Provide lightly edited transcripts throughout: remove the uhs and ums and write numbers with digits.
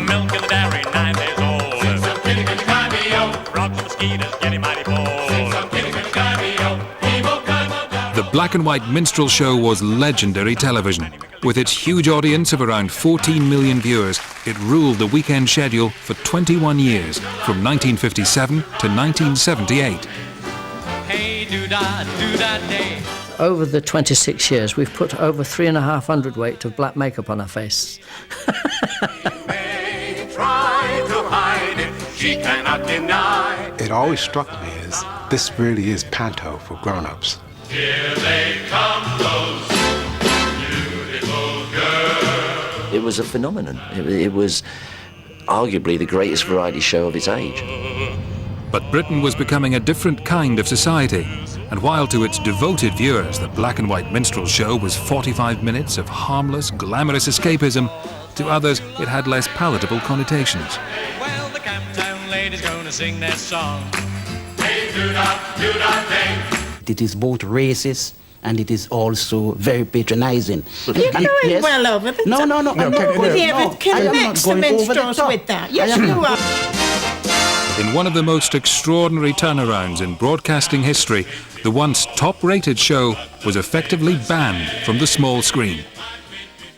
milk in the dairy, 9 days old. Sing some kitty, kitty, cry-me-o. Frogs and mosquitoes getting mighty bold. Sing some kitty, kitty, cry-me-o. The black and white minstrel show was legendary television. With its huge audience of around 14 million viewers, it ruled the weekend schedule for 21 years, from 1957 to 1978. Hey, do-da day. Over the 26 years, we've put over 3.5 hundredweight of black makeup on our face. May try to hide it, she cannot deny. It always struck me as this really is panto for grown-ups. Here they come, those beautiful girls. It was a phenomenon. It was arguably the greatest variety show of its age. But Britain was becoming a different kind of society. And while to its devoted viewers the black and white minstrel show was 45 minutes of harmless, glamorous escapism, to others it had less palatable connotations. Well, the Camptown ladies gonna sing their song. Hey, do-da day. It is both racist and it is also very patronizing. You're going yes. well over the No, top. no, no. And nobody ever connects the minstrels with that. Yes, you are. In one of the most extraordinary turnarounds in broadcasting history, the once top-rated show was effectively banned from the small screen.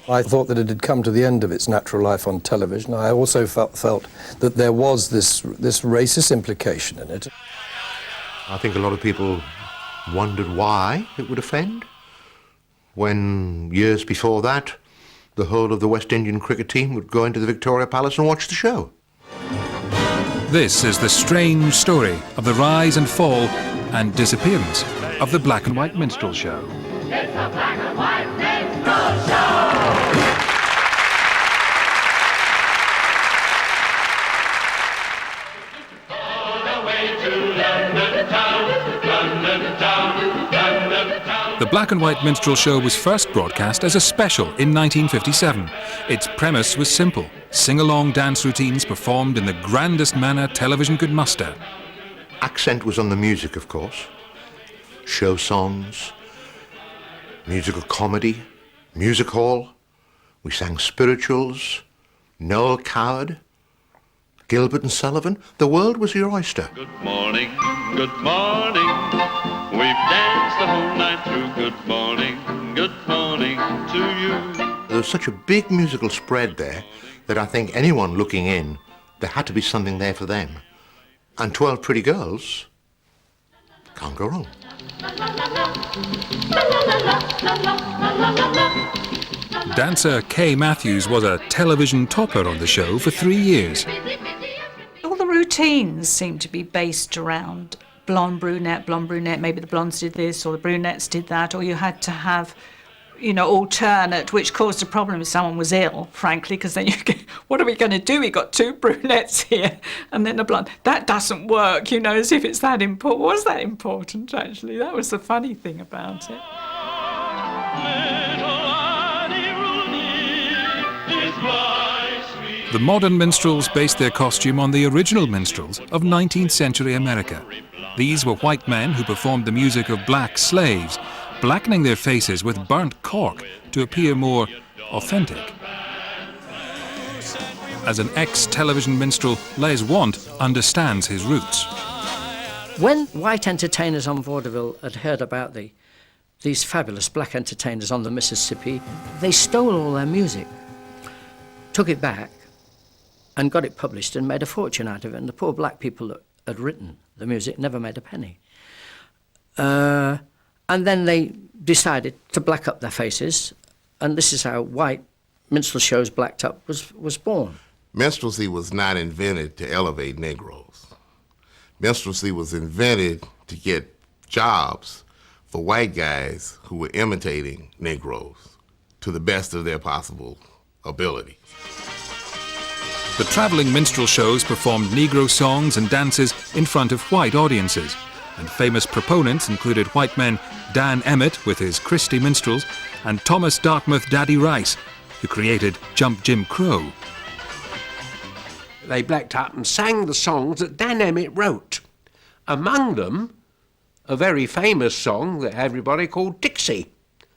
I thought that it had come to the end of its natural life on television. I also felt that there was this racist implication in it. I think a lot of people wondered why it would offend, when years before that the whole of the West Indian cricket team would go into the Victoria Palace and watch the show. This is the strange story of the rise and fall and disappearance of the black and white minstrel show. It's the black and white minstrel show. The black and white minstrel show was first broadcast as a special in 1957. Its premise was simple: sing-along dance routines performed in the grandest manner television could muster. Accent was on the music, of course. Show songs, musical comedy, music hall. We sang spirituals, Noel Coward, Gilbert and Sullivan. The world was your oyster. Good morning, good morning. We've danced the whole night through. Good morning to you. There was such a big musical spread there that I think anyone looking in, there had to be something there for them. And 12 Pretty Girls can't go wrong. Dancer Kay Matthews was a television topper on the show for 3 years. All the routines seemed to be based around blonde, brunette, maybe the blondes did this or the brunettes did that, or you had to have, alternate, which caused a problem if someone was ill, frankly, because then what are we going to do? We got 2 brunettes here and then a blonde. That doesn't work, as if it's that important. Was that important, actually? That was the funny thing about it. The modern minstrels based their costume on the original minstrels of 19th century America. These were white men who performed the music of black slaves, blackening their faces with burnt cork to appear more authentic. As an ex-television minstrel, Les Want understands his roots. When white entertainers on vaudeville had heard about these fabulous black entertainers on the Mississippi, they stole all their music, took it back, and got it published and made a fortune out of it. And the poor black people that had written the music never made a penny. And then they decided to black up their faces, and this is how white minstrel shows blacked up was born. Minstrelsy was not invented to elevate Negroes. Minstrelsy was invented to get jobs for white guys who were imitating Negroes to the best of their possible ability. The travelling minstrel shows performed Negro songs and dances in front of white audiences, and famous proponents included white men Dan Emmett with his Christie Minstrels and Thomas Dartmouth Daddy Rice, who created Jump Jim Crow. They blacked up and sang the songs that Dan Emmett wrote. Among them, a very famous song that everybody called Dixie.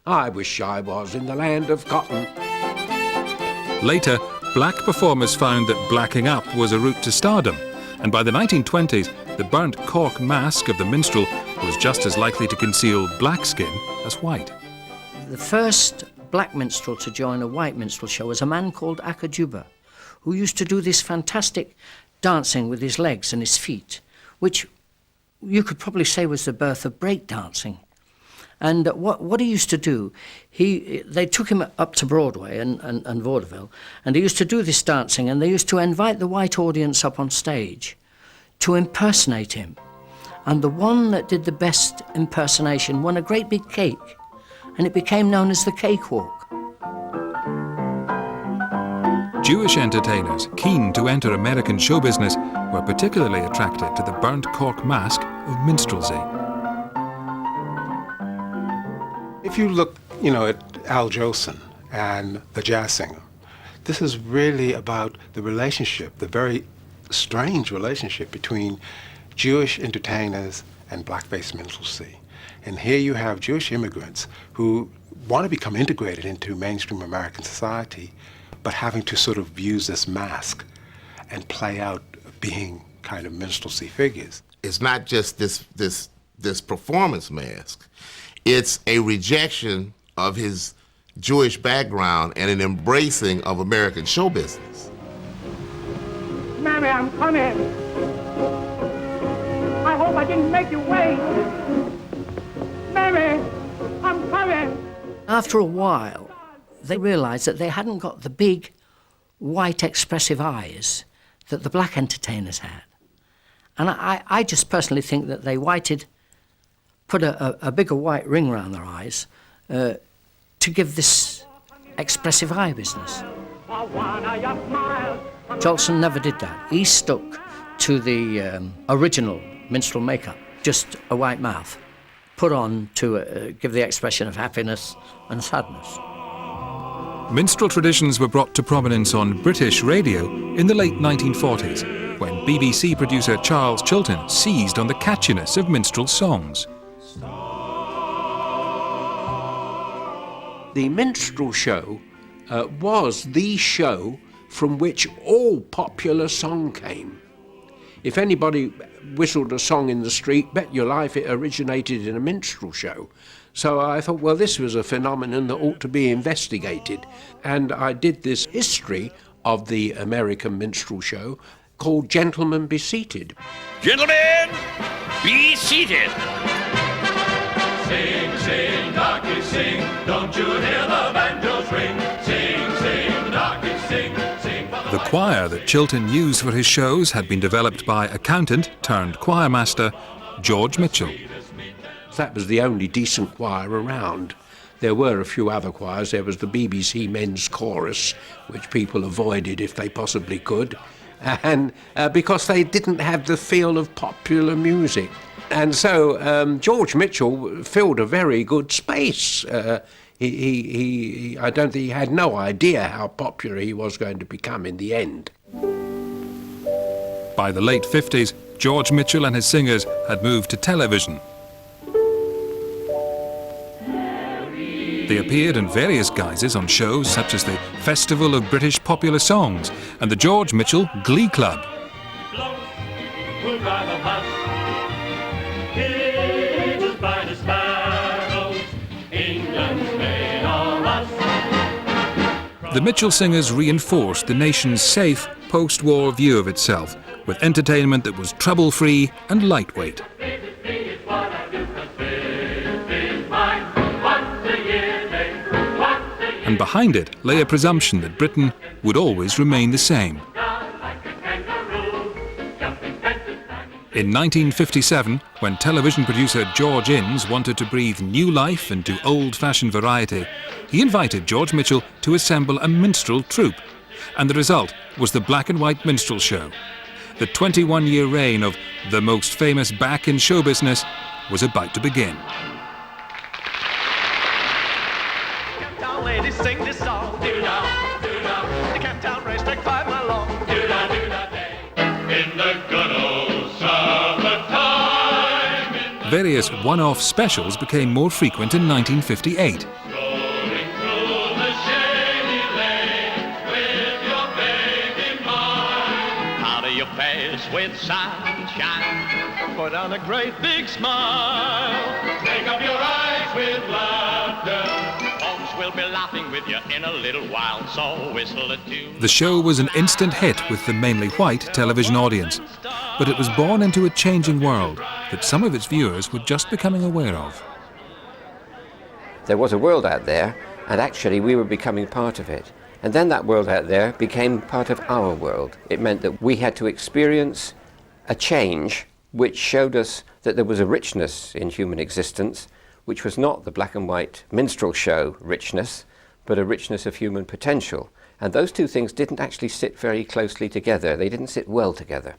I wish I was in the land of cotton. Later, black performers found that blacking up was a route to stardom, and by the 1920s, the burnt cork mask of the minstrel was just as likely to conceal black skin as white. The first black minstrel to join a white minstrel show was a man called Akajuba, who used to do this fantastic dancing with his legs and his feet, which you could probably say was the birth of break dancing. And what he used to do, they took him up to Broadway and vaudeville, and he used to do this dancing, and they used to invite the white audience up on stage to impersonate him. And the one that did the best impersonation won a great big cake, and it became known as the cakewalk. Jewish entertainers keen to enter American show business were particularly attracted to the burnt cork mask of minstrelsy. If you look, at Al Jolson and the jazz singer, this is really about the relationship, the very strange relationship between Jewish entertainers and blackface minstrelsy. And here you have Jewish immigrants who want to become integrated into mainstream American society, but having to sort of use this mask and play out being kind of minstrelsy figures. It's not just this performance mask. It's a rejection of his Jewish background and an embracing of American show business. Mammy, I'm coming. I hope I didn't make you wait. Mammy, I'm coming. After a while, they realised that they hadn't got the big, white, expressive eyes that the black entertainers had. And I just personally think that they put a bigger white ring around their eyes to give this expressive eye business. Jolson never did that. He stuck to the original minstrel makeup, just a white mouth, put on to give the expression of happiness and sadness. Minstrel traditions were brought to prominence on British radio in the late 1940s, when BBC producer Charles Chilton seized on the catchiness of minstrel songs. The minstrel show was the show from which all popular song came. If anybody whistled a song in the street, bet your life it originated in a minstrel show. So I thought, well, this was a phenomenon that ought to be investigated. And I did this history of the American minstrel show called Gentlemen Be Seated. Gentlemen, be seated. Sing, sing, darky, sing. Don't you hear the banjos ring? Sing, sing, darky, sing, sing. The choir that Chilton used for his shows had been developed by accountant turned choirmaster George Mitchell. That was the only decent choir around. There were a few other choirs. There was the BBC Men's Chorus, which people avoided if they possibly could, and because they didn't have the feel of popular music. And so George Mitchell filled a very good space. I don't think he had no idea how popular he was going to become in the end. By the late 50s, George Mitchell and his singers had moved to television. They appeared in various guises on shows such as the Festival of British Popular Songs and the George Mitchell Glee Club. The Mitchell singers reinforced the nation's safe post-war view of itself with entertainment that was trouble-free and lightweight. And behind it lay a presumption that Britain would always remain the same. In 1957, when television producer George Innes wanted to breathe new life into old-fashioned variety, he invited George Mitchell to assemble a minstrel troupe, and the result was the black and white minstrel show. The 21-year reign of the most famous back in show business was about to begin. Ladies sing this song, doo-dah, doo-dah. The Camptown racetrack 5 mile long, doo-dah, doo-dah day. In the good old summertime. Various one-off specials became more frequent in 1958. Rolling through the shady lane with your face with sunshine. Put on a great big smile. Take up your eyes with laughter. Folks will be laughing with you in a little while, so whistle a tune. The show was an instant hit with the mainly white television audience, but it was born into a changing world that some of its viewers were just becoming aware of. There was a world out there, and actually we were becoming part of it. And then that world out there became part of our world. It meant that we had to experience a change which showed us that there was a richness in human existence, which was not the black and white minstrel show richness, but a richness of human potential. And those two things didn't actually sit very closely together. They didn't sit well together.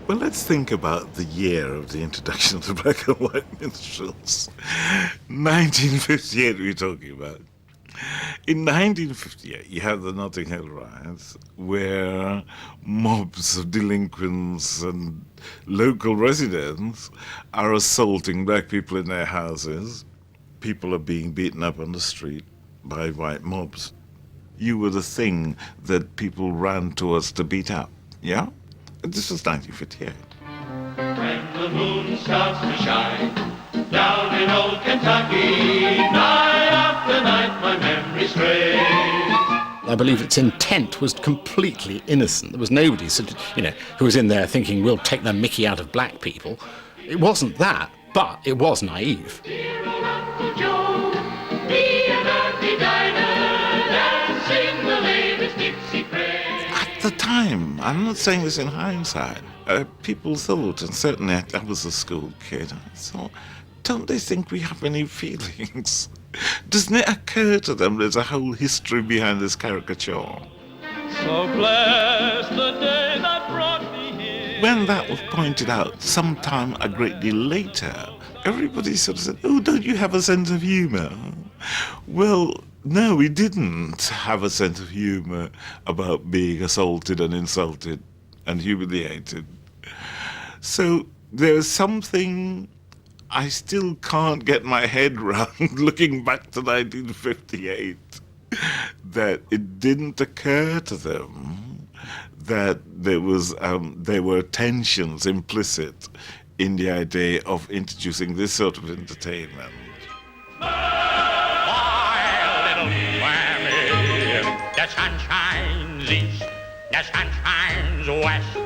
Well, let's think about the year of the introduction of the black and white minstrels. 1958 we're talking about. In 1958, you have the Notting Hill riots, where mobs of delinquents and local residents are assaulting black people in their houses. People are being beaten up on the street by white mobs. You were the thing that people ran towards to beat up, yeah? This was 1958. When the moon starts to shine down in old Kentucky, night after night my memory strays. I believe its intent was completely innocent. There was nobody who was in there thinking we'll take the mickey out of black people. It wasn't that, but it was naive. Dear old Uncle Joe, be a dirty diner and sing the latest Dixie craze. At the time, I'm not saying this in hindsight, people thought, and certainly I was a school kid, I thought, don't they think we have any feelings? Doesn't it occur to them there's a whole history behind this caricature? So bless the day that brought me here. When that was pointed out sometime a great deal later, everybody sort of said, oh, don't you have a sense of humour? Well, no, we didn't have a sense of humour about being assaulted and insulted and humiliated. So there's something I still can't get my head round, looking back to 1958, that it didn't occur to them that there were tensions implicit in the idea of introducing this sort of entertainment. The sun shines east, the sun shines west.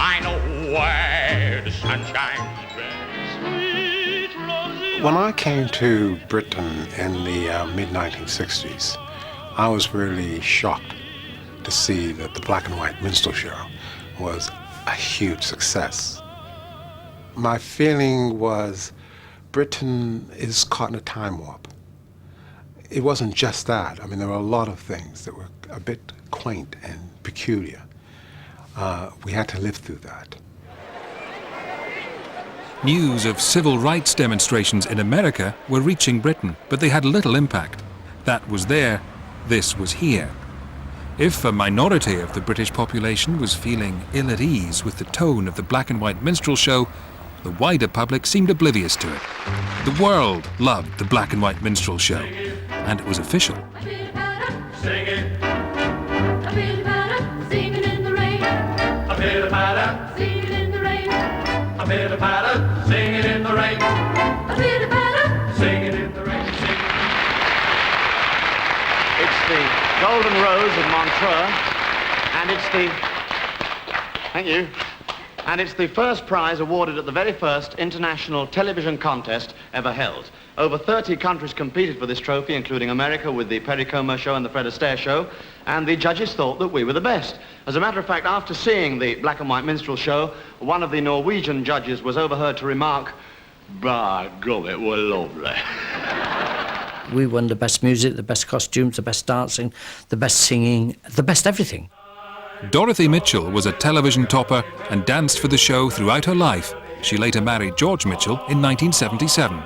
I know where the sun shines best. Sweet Rosie. When I came to Britain in the mid-1960s, I was really shocked to see that the black and white minstrel show was a huge success. My feeling was Britain is caught in a time warp. It wasn't just that. I mean, there were a lot of things that were a bit quaint and peculiar. We had to live through that. News of civil rights demonstrations in America were reaching Britain, but they had little impact. That was there, this was here. If a minority of the British population was feeling ill at ease with the tone of the black and white minstrel show, the wider public seemed oblivious to it. The world loved the black and white minstrel show, and it was official. Sing it. Singing in the rain. A pitter-patter. Singing in the rain. A pitter-patter. Singing in the rain. A pitter-patter. Singing in the rain. It's the Golden Rose of Montreux, and it's the... Thank you. And it's the first prize awarded at the very first international television contest ever held. Over 30 countries competed for this trophy, including America with the Perry Como show and the Fred Astaire show, and the judges thought that we were the best. As a matter of fact, after seeing the black and white minstrel show, one of the Norwegian judges was overheard to remark, "By God, it was lovely." We won the best music, the best costumes, the best dancing, the best singing, the best everything. Dorothy Mitchell was a television topper and danced for the show throughout her life. She later married George Mitchell in 1977.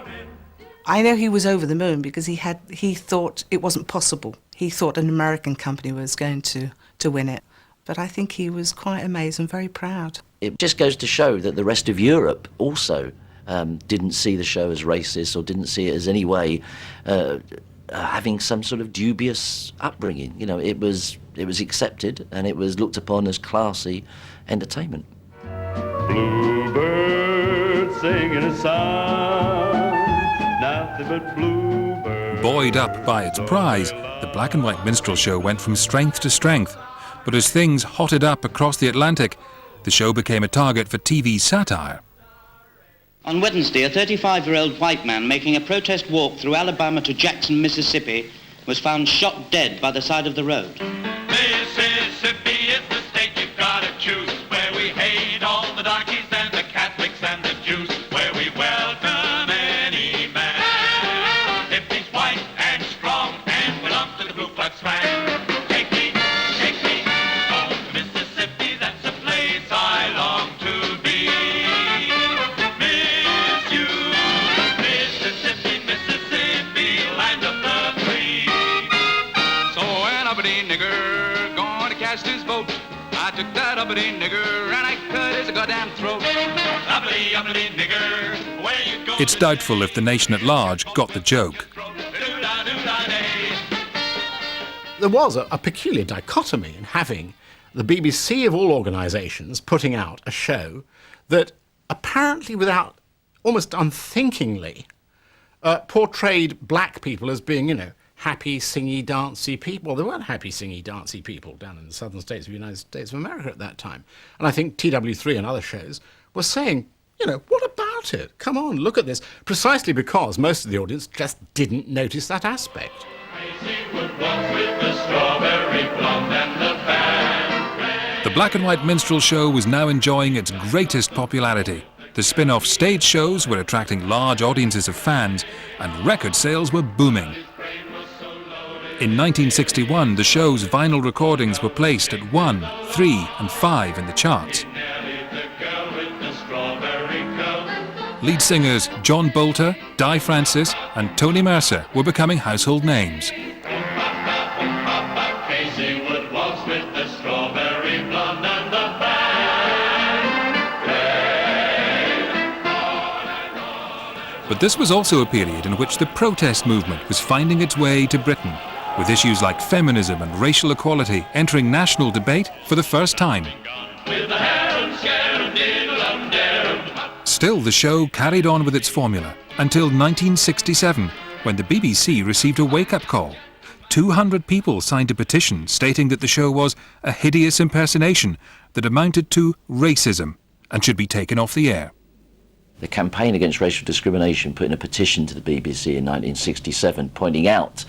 I know he was over the moon because he thought it wasn't possible. He thought an American company was going to win it. But I think he was quite amazed and very proud. It just goes to show that the rest of Europe also didn't see the show as racist or didn't see it as any way having some sort of dubious upbringing. You know, it was accepted and it was looked upon as classy entertainment. Bluebird singing a song, nothing but bluebird. Buoyed up by its prize, the black and white minstrel show went from strength to strength. But as things hotted up across the Atlantic, the show became a target for TV satire. On Wednesday, a 35-year-old white man making a protest walk through Alabama to Jackson, Mississippi, was found shot dead by the side of the road. Mississippi is the state you've got to choose, where we hate all the darkies and the Catholics and the Jews, where we welcome any man, if he's white and strong and belongs to the Ku Klux Klan. Take me home to Mississippi, that's a place I long to be. Miss you, Mississippi, Mississippi, land of the free. So an uppity nigger going to cast his vote. I took that uppity nigger and I cut his goddamn throat. Uppity, uppity nigger, where you go? It's doubtful if the nation at large got the joke. There was a peculiar dichotomy in having the BBC of all organisations putting out a show that apparently without, almost unthinkingly, portrayed black people as being, you know, happy, singy, dancey people. Well, there weren't happy, singy, dancey people down in the southern states of the United States of America at that time. And I think TW3 and other shows were saying, you know, what about it? Come on, look at this. Precisely because most of the audience just didn't notice that aspect. The black and white minstrel show was now enjoying its greatest popularity. The spin-off stage shows were attracting large audiences of fans, and record sales were booming. In 1961, the show's vinyl recordings were placed at 1, 3 and 5 in the charts. Lead singers John Bolter, Di Francis and Tony Mercer were becoming household names. But this was also a period in which the protest movement was finding its way to Britain, with issues like feminism and racial equality entering national debate for the first time. Still, the show carried on with its formula until 1967, when the BBC received a wake-up call. 200 people signed a petition stating that the show was a hideous impersonation that amounted to racism and should be taken off the air. The campaign against racial discrimination put in a petition to the BBC in 1967 pointing out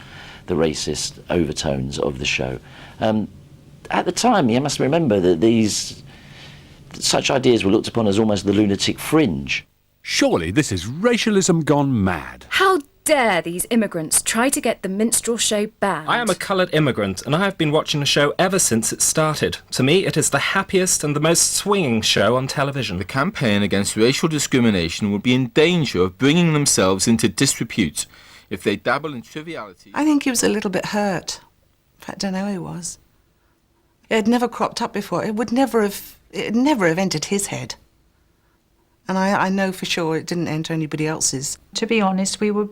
the racist overtones of the show. At the time, you must remember that such ideas were looked upon as almost the lunatic fringe. Surely this is racialism gone mad. How dare these immigrants try to get the minstrel show banned? I am a coloured immigrant and I have been watching the show ever since it started. To me, it is the happiest and the most swinging show on television. The campaign against racial discrimination would be in danger of bringing themselves into disrepute if they dabble in triviality. I think he was a little bit hurt. In fact, I don't know he was. It had never cropped up before. It would never have entered his head. And I know for sure it didn't enter anybody else's. To be honest, we were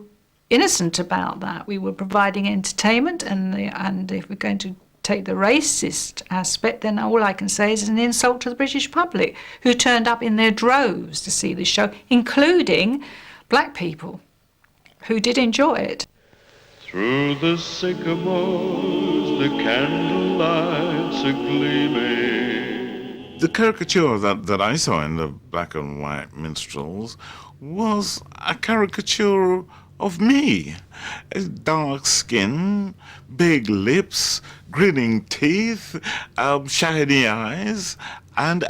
innocent about that. We were providing entertainment, and if we're going to take the racist aspect, then all I can say is an insult to the British public, who turned up in their droves to see this show, including black people, who did enjoy it. Through the sycamores, the candlelight's a gleaming. The caricature that I saw in the black and white minstrels was a caricature of me. Dark skin, big lips, grinning teeth, shiny eyes, and,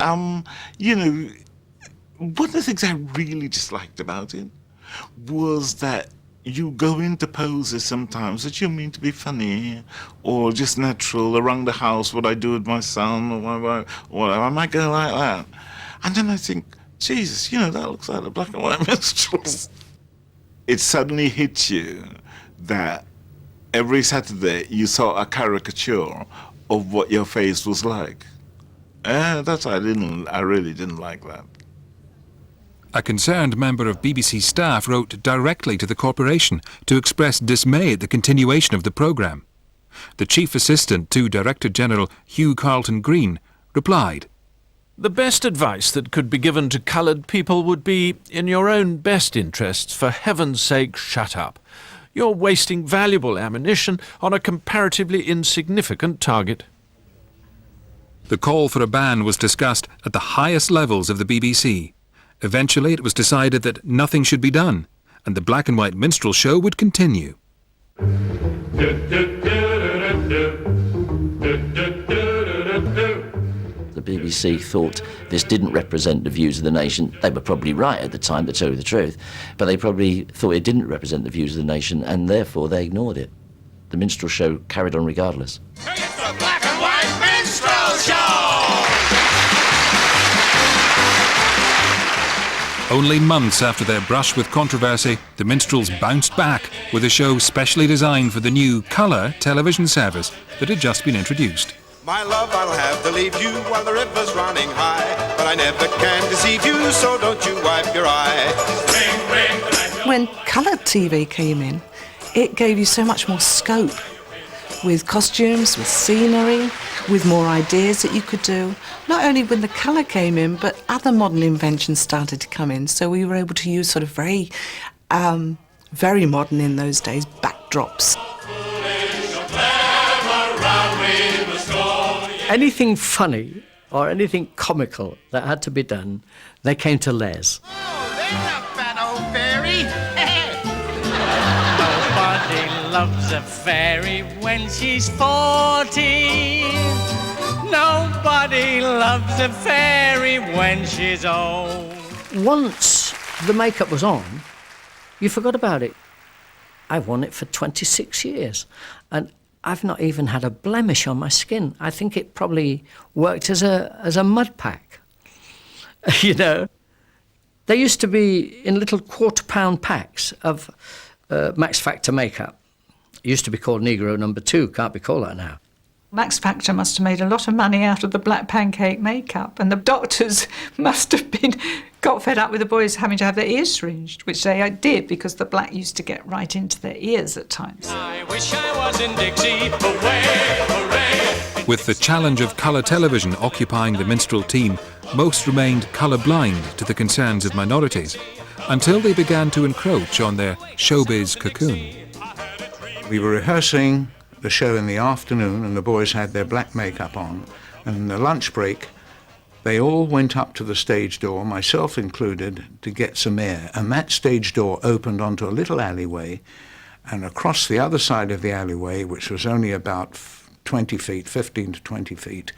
you know, one of the things I really disliked about it was that you go into poses sometimes that you mean to be funny or just natural around the house, what I do with my son or my wife, or I might go like that. And then I think, Jesus, you know, that looks like the black and white minstrels. It suddenly hits you that every Saturday you saw a caricature of what your face was like. I really didn't like that. A concerned member of BBC staff wrote directly to the corporation to express dismay at the continuation of the programme. The chief assistant to Director General Hugh Carlton Green replied, "The best advice that could be given to coloured people would be, in your own best interests, for heaven's sake, shut up. You're wasting valuable ammunition on a comparatively insignificant target." The call for a ban was discussed at the highest levels of the BBC. Eventually it was decided that nothing should be done, and the black and white minstrel show would continue. The BBC thought this didn't represent the views of the nation. They were probably right at the time, to tell you the truth, but they probably thought it didn't represent the views of the nation, and therefore they ignored it. The minstrel show carried on regardless. It's the Black and White Minstrel Show! Only months after their brush with controversy, the Minstrels bounced back with a show specially designed for the new colour television service that had just been introduced. My love, I'll have to leave you while the river's running high, but I never can deceive you, so don't you wipe your eye. When coloured TV came in, it gave you so much more scope, with costumes, with scenery, with more ideas that you could do. Not only when the colour came in, but other modern inventions started to come in, so we were able to use sort of very modern in those days, backdrops. Anything funny or anything comical that had to be done, they came to Les. Nobody loves a fairy when she's 40. Nobody loves a fairy when she's old. Once the makeup was on, you forgot about it. I've worn it for 26 years, and I've not even had a blemish on my skin. I think it probably worked as a mud pack. You know, they used to be in little quarter-pound packs of Max Factor makeup. It used to be called Negro No. 2, can't be called that now. Max Factor must have made a lot of money out of the black pancake makeup, and the doctors must have got fed up with the boys having to have their ears syringed, which they did because the black used to get right into their ears at times. I wish I was in Dixie, hooray, hooray. With the challenge of colour television occupying the minstrel team, most remained colour-blind to the concerns of minorities, until they began to encroach on their showbiz cocoon. We were rehearsing the show in the afternoon, and the boys had their black makeup on, and in the lunch break they all went up to the stage door, myself included, to get some air, and that stage door opened onto a little alleyway, and across the other side of the alleyway, which was only about 20 feet, 15 to 20 feet,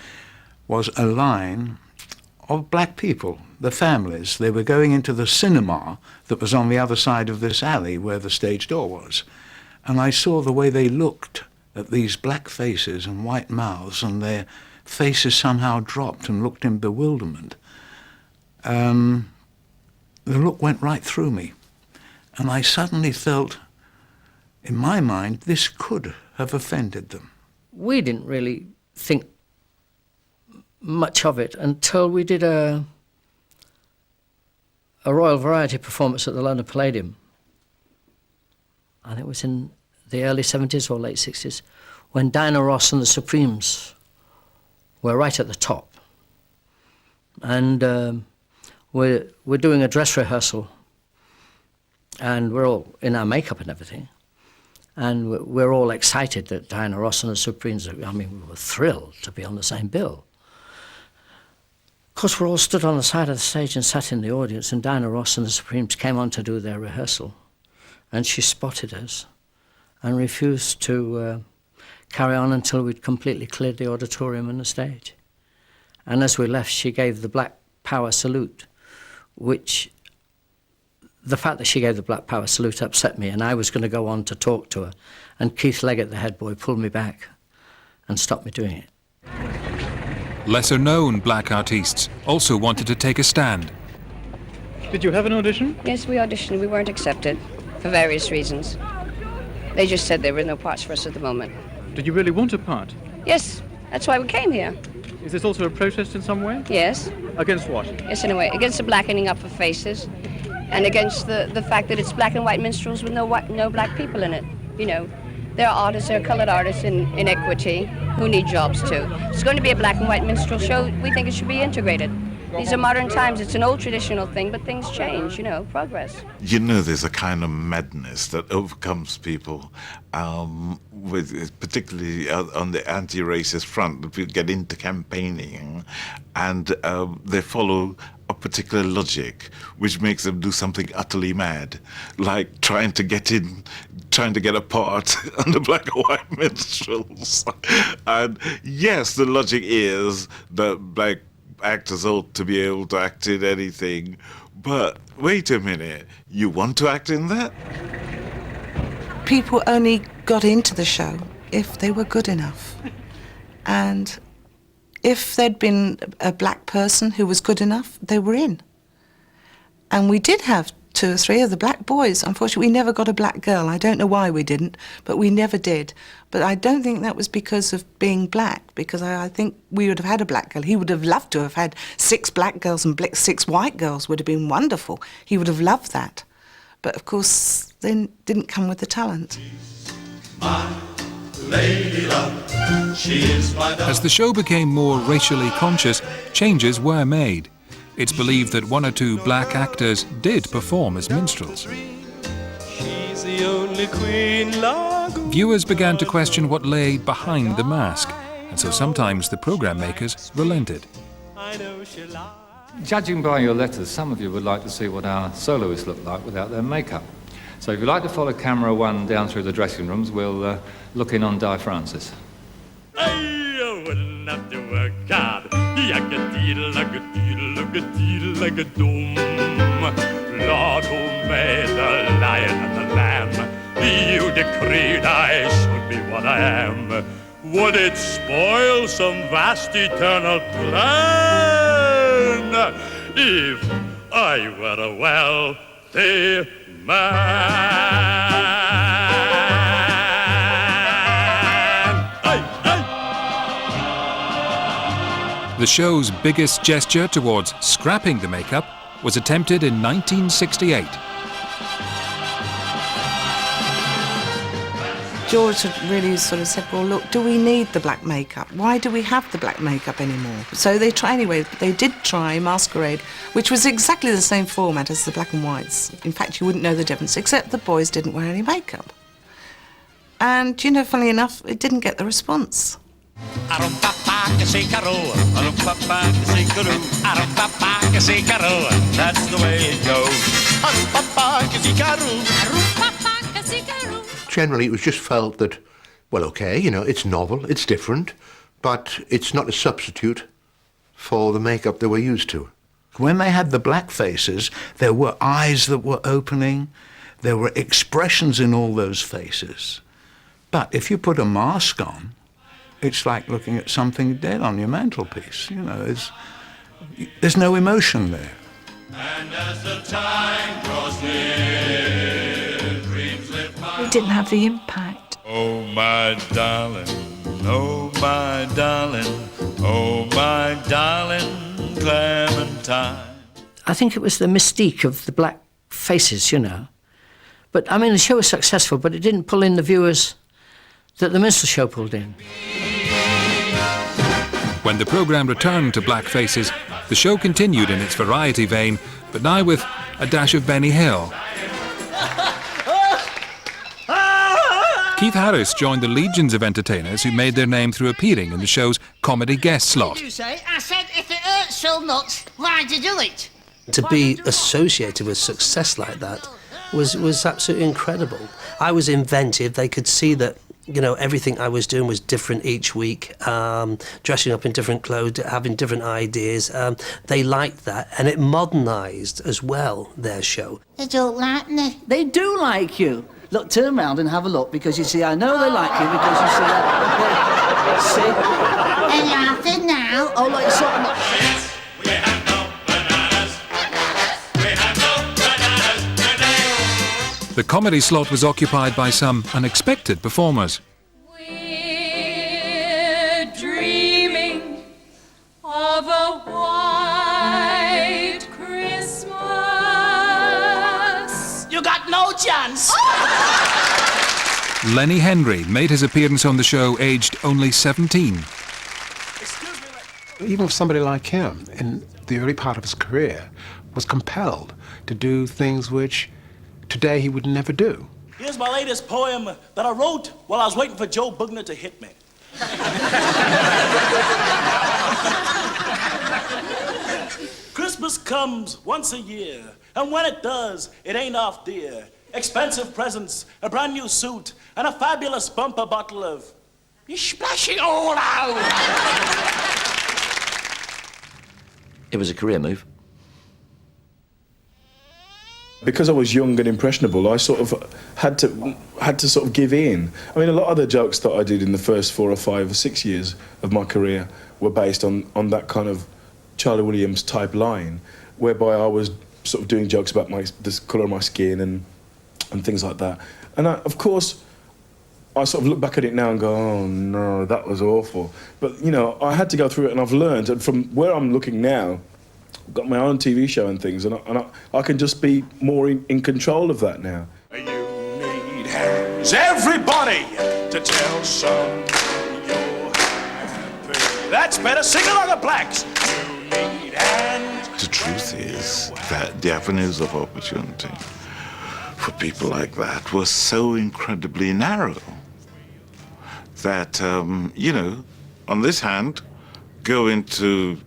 was a line of black people, the families. They were going into the cinema that was on the other side of this alley where the stage door was, and I saw the way they looked at these black faces and white mouths, and their faces somehow dropped and looked in bewilderment. The look went right through me, and I suddenly felt, in my mind, this could have offended them. We didn't really think much of it until we did a Royal Variety performance at the London Palladium. I think it was in the early 70s or late 60s, when Diana Ross and the Supremes were right at the top. And we're doing a dress rehearsal, and we're all in our makeup and everything, and we're all excited that Diana Ross and the Supremes, we were thrilled to be on the same bill. Of course, we're all stood on the side of the stage and sat in the audience, and Diana Ross and the Supremes came on to do their rehearsal, and she spotted us and refused to carry on until we'd completely cleared the auditorium and the stage. And as we left, she gave the Black Power salute, which the fact that she gave the Black Power salute upset me, and I was going to go on to talk to her. And Keith Leggett, the head boy, pulled me back and stopped me doing it. Lesser-known black artistes also wanted to take a stand. Did you have an audition? Yes, we auditioned. We weren't accepted for various reasons. They just said there were no parts for us at the moment. Did you really want a part? Yes, that's why we came here. Is this also a protest in some way? Yes. Against what? Yes, in a way. Against the blackening up of faces, and against the fact that it's black and white minstrels with no black people in it. You know, there are artists, there are colored artists in equity who need jobs too. It's going to be a black and white minstrel show. We think it should be integrated. These are modern times. It's an old traditional thing, but things change, you know, progress. You know, there's a kind of madness that overcomes people, particularly on the anti-racist front. People get into campaigning and they follow a particular logic which makes them do something utterly mad, like trying to get a part on the black and white minstrels. And yes, the logic is that black actors ought to be able to act in anything, but wait a minute, you want to act in that? People only got into the show if they were good enough. And if there'd been a black person who was good enough, they were in. And we did have 2 or 3 of the black boys. Unfortunately, we never got a black girl. I don't know why we didn't, but we never did. But I don't think that was because of being black, because I think we would have had a black girl. He would have loved to have had 6 black girls and 6 white girls. Would have been wonderful. He would have loved that. But of course, they didn't come with the talent. Lady love, she is my dove. As the show became more racially conscious, changes were made. It's believed that 1 or 2 black actors did perform as minstrels. She's the only queen. Viewers began to question what lay behind the mask, and so sometimes the program makers relented. Judging by your letters, some of you would like to see what our soloists look like without their makeup. So if you'd like to follow camera 1 down through the dressing rooms, we'll look in on Di Francis. I wouldn't have to work hard. Yak-a-deedle, like-a-deedle, like-a-deedle, like a doom. Lord, who made the lion and the lamb? You decreed I should be what I am. Would it spoil some vast eternal plan if I were a wealthy man? The show's biggest gesture towards scrapping the makeup was attempted in 1968. George had really sort of said, well, look, do we need the black makeup? Why do we have the black makeup anymore? So they did try Masquerade, which was exactly the same format as the black and whites. In fact, you wouldn't know the difference, except the boys didn't wear any makeup. And, you know, funnily enough, it didn't get the response. That's the way it goes. Generally, it was just felt that, well, okay, you know, it's novel, it's different, but it's not a substitute for the makeup that we're used to. When they had the black faces, there were eyes that were opening, there were expressions in all those faces. But if you put a mask on, it's like looking at something dead on your mantelpiece. You know, there's no emotion there. And as the time draws near, dreams live my It didn't have the impact. Oh, my darling, oh, my darling, oh, my darling Clementine. I think it was the mystique of the black faces, you know. But, I mean, the show was successful, but it didn't pull in the viewers that the Minstrel show pulled in. When the programme returned to black faces, the show continued in its variety vein, but now with a dash of Benny Hill. Keith Harris joined the legions of entertainers who made their name through appearing in the show's comedy guest slot. What did you say? I said, if it hurts so much, why'd you do it? To be associated with success like that was absolutely incredible. I was inventive. They could see that, you know, everything I was doing was different each week, dressing up in different clothes, having different ideas. They liked that, and it modernised as well, their show. They don't like me. They do like you. Look, turn around and have a look, because you see, I know they like you, because you see that. See? Any laughing now? Oh, like something. The comedy slot was occupied by some unexpected performers. We're dreaming chance. Lenny Henry made his appearance on the show aged only 17. Even somebody like him, in the early part of his career, was compelled to do things which today he would never do. Here's my latest poem that I wrote while I was waiting for Joe Bugner to hit me. Christmas comes once a year, and when it does, it ain't off dear. Expensive presents, a brand new suit, and a fabulous bumper bottle of... You splash it all out! It was a career move. Because I was young and impressionable, I sort of had to sort of give in. I mean, a lot of the jokes that I did in the first 4 or 5 or 6 years of my career were based on that kind of Charlie Williams type line, whereby I was sort of doing jokes about the colour of my skin and things like that. And of course, I sort of look back at it now and go, oh no, that was awful. But, you know, I had to go through it and I've learned, and from where I'm looking now, I've got my own TV show and things, and I can just be more in control of that now. You need hands, everybody, to tell some you're happy. That's better, sing along the blacks. You need hands. The truth is that the avenues of opportunity for people like that were so incredibly narrow that, you know, on this hand, go into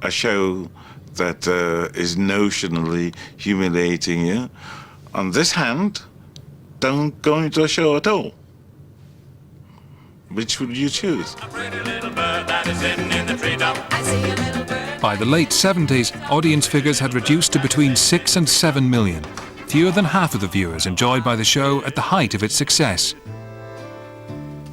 a show that is notionally humiliating you. On this hand, don't go into a show at all. Which would you choose? By the late 70s, audience figures had reduced to between 6 and 7 million, fewer than half of the viewers enjoyed by the show at the height of its success.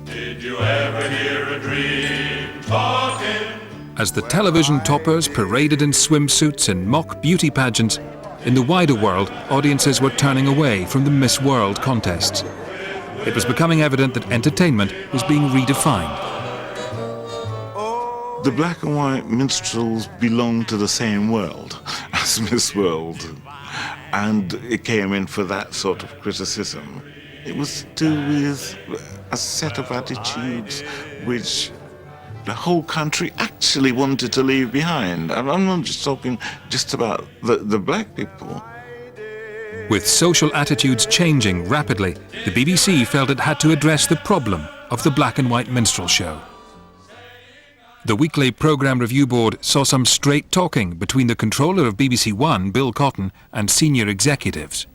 Did you ever hear a dream talking? As the television toppers paraded in swimsuits and mock beauty pageants, in the wider world, audiences were turning away from the Miss World contests. It was becoming evident that entertainment was being redefined. The black and white minstrels belong to the same world as Miss World, and it came in for that sort of criticism. It was to do with a set of attitudes which the whole country actually wanted to leave behind. And I'm not just talking just about the black people. With social attitudes changing rapidly, the BBC felt it had to address the problem of the black and white minstrel show. The weekly programme review board saw some straight talking between the controller of BBC One, Bill Cotton, and senior executives.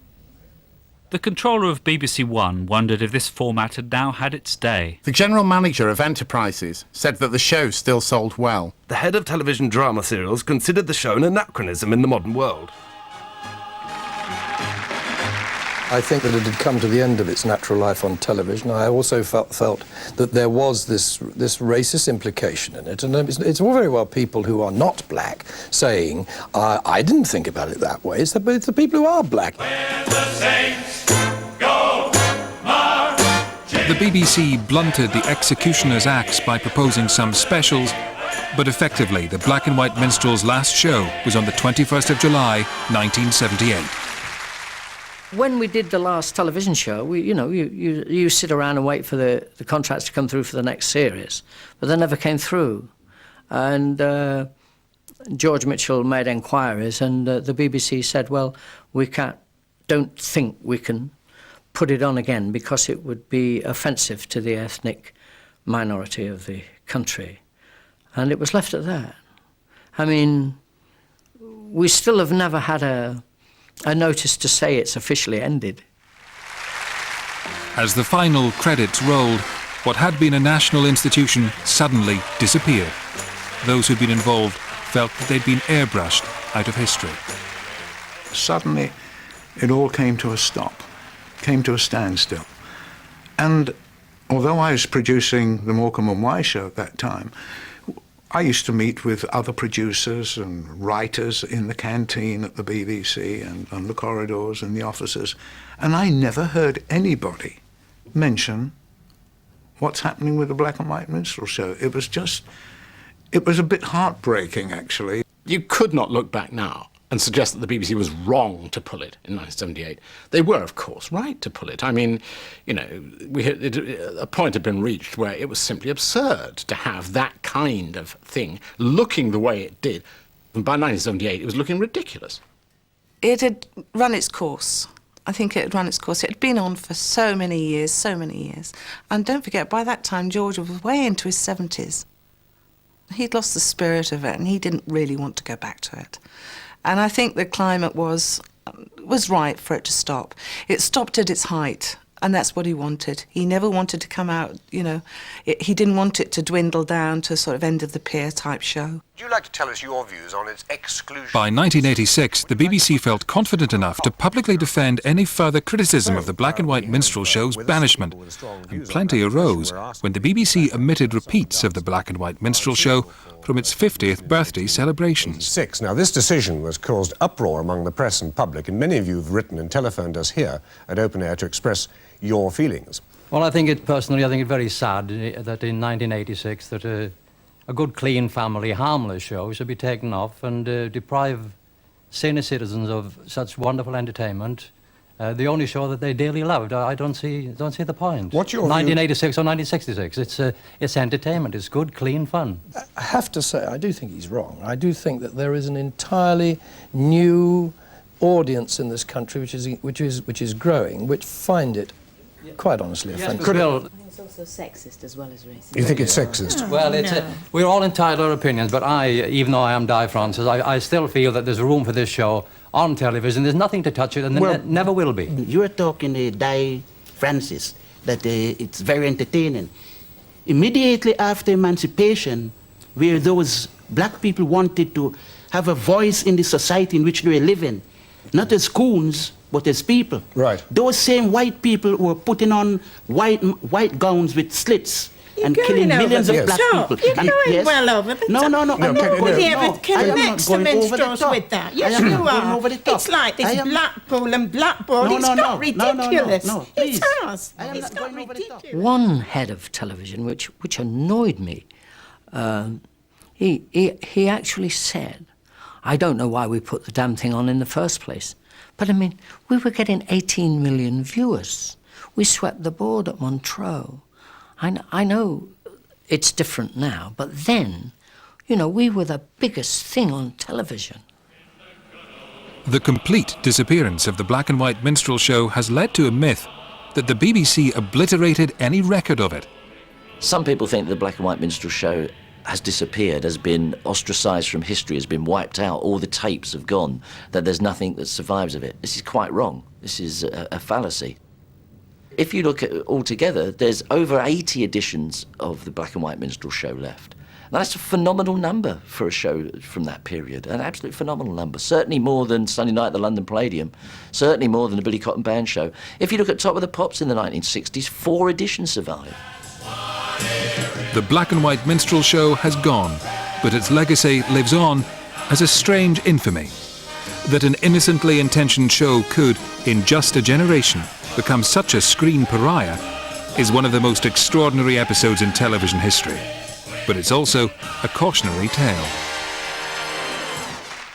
The controller of BBC One wondered if this format had now had its day. The general manager of Enterprises said that the show still sold well. The head of television drama serials considered the show an anachronism in the modern world. I think that it had come to the end of its natural life on television. I also felt that there was this racist implication in it. And it's all very well people who are not black saying, I didn't think about it that way. It's the people who are black. The BBC blunted the executioner's axe by proposing some specials, but effectively the Black and White Minstrels' last show was on the 21st of July, 1978. When we did the last television show, you sit around and wait for the contracts to come through for the next series, but they never came through. And George Mitchell made enquiries, and the BBC said, well, don't think we can put it on again because it would be offensive to the ethnic minority of the country. And it was left at that. I mean, we still have never had a notice to say it's officially ended. As the final credits rolled, what had been a national institution suddenly disappeared. Those who'd been involved felt that they'd been airbrushed out of history. Suddenly, it all came to a stop, came to a standstill. And although I was producing the Morecambe and Wise show at that time, I used to meet with other producers and writers in the canteen at the BBC and on the corridors and the offices, and I never heard anybody mention what's happening with the Black and White Minstrel show. It was a bit heartbreaking, actually. You could not look back now and suggest that the BBC was wrong to pull it in 1978. They were, of course, right to pull it. I mean, you know, a point had been reached where it was simply absurd to have that kind of thing looking the way it did. And by 1978, it was looking ridiculous. It had run its course. I think it had run its course. It had been on for so many years, so many years. And don't forget, by that time, George was way into his 70s. He'd lost the spirit of it, and he didn't really want to go back to it. And I think the climate was right for it to stop. It stopped at its height, and that's what he wanted. He never wanted to come out, you know, he didn't want it to dwindle down to a sort of end of the pier type show. Would you like to tell us your views on its exclusion? By 1986, the BBC felt confident enough to publicly defend any further criticism of the black and white minstrel show's banishment, and plenty arose when the BBC omitted repeats of the black and white minstrel show from its 50th birthday celebrations. Now, this decision was caused uproar among the press and public, and many of you have written and telephoned us here at Open Air to express your feelings. Well, I think it very sad that in 1986 that a good, clean, family, harmless show should be taken off and deprive senior citizens of such wonderful entertainment. The only show that they dearly loved. I don't see the point. What's your 1986 or 1966? It's entertainment. It's good, clean fun. I have to say, I do think he's wrong. I do think that there is an entirely new audience in this country which is growing, which find it quite honestly offensive. It's also sexist as well as racist. You think it's sexist? Well, we're all entitled to our opinions, but even though I am Di Francis, I still feel that there's room for this show on television. There's nothing to touch it, and there never will be. You were talking Di Francis, that it's very entertaining. Immediately after emancipation, where those black people wanted to have a voice in the society in which they were living, not as coons, but as people. Right. Those same white people were putting on white gowns with slits and killing millions of black people. You're going well over the top. No. Nobody ever connects the minstrels with that. Yes, you are. It's like this Blackpool and Blackboard. It's not ridiculous. It's ours. It's not ridiculous. One head of television, which annoyed me, he actually said, I don't know why we put the damn thing on in the first place. But I mean, we were getting 18 million viewers. We swept the board at Montreux. I know it's different now, but then, you know, we were the biggest thing on television. The complete disappearance of the black and white minstrel show has led to a myth that the BBC obliterated any record of it. Some people think the black and white minstrel show has disappeared, has been ostracised from history, has been wiped out, all the tapes have gone, that there's nothing that survives of it. This is quite wrong. This is a fallacy. If you look at it all together, there's over 80 editions of the black and white minstrel show left. And that's a phenomenal number for a show from that period, an absolute phenomenal number. Certainly more than Sunday Night at the London Palladium, certainly more than the Billy Cotton Band show. If you look at Top of the Pops in the 1960s, 4 editions survive. The black and white minstrel show has gone, but its legacy lives on as a strange infamy. That an innocently intentioned show could, in just a generation, become such a screen pariah is one of the most extraordinary episodes in television history. But it's also a cautionary tale.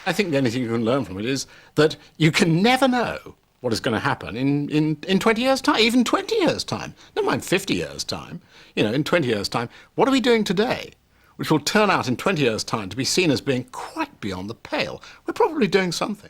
I think the only thing you can learn from it is that you can never know what is going to happen in 20 years' time, even 20 years' time, never mind 50 years' time. You know, in 20 years' time, what are we doing today which will turn out in 20 years' time to be seen as being quite beyond the pale? We're probably doing something.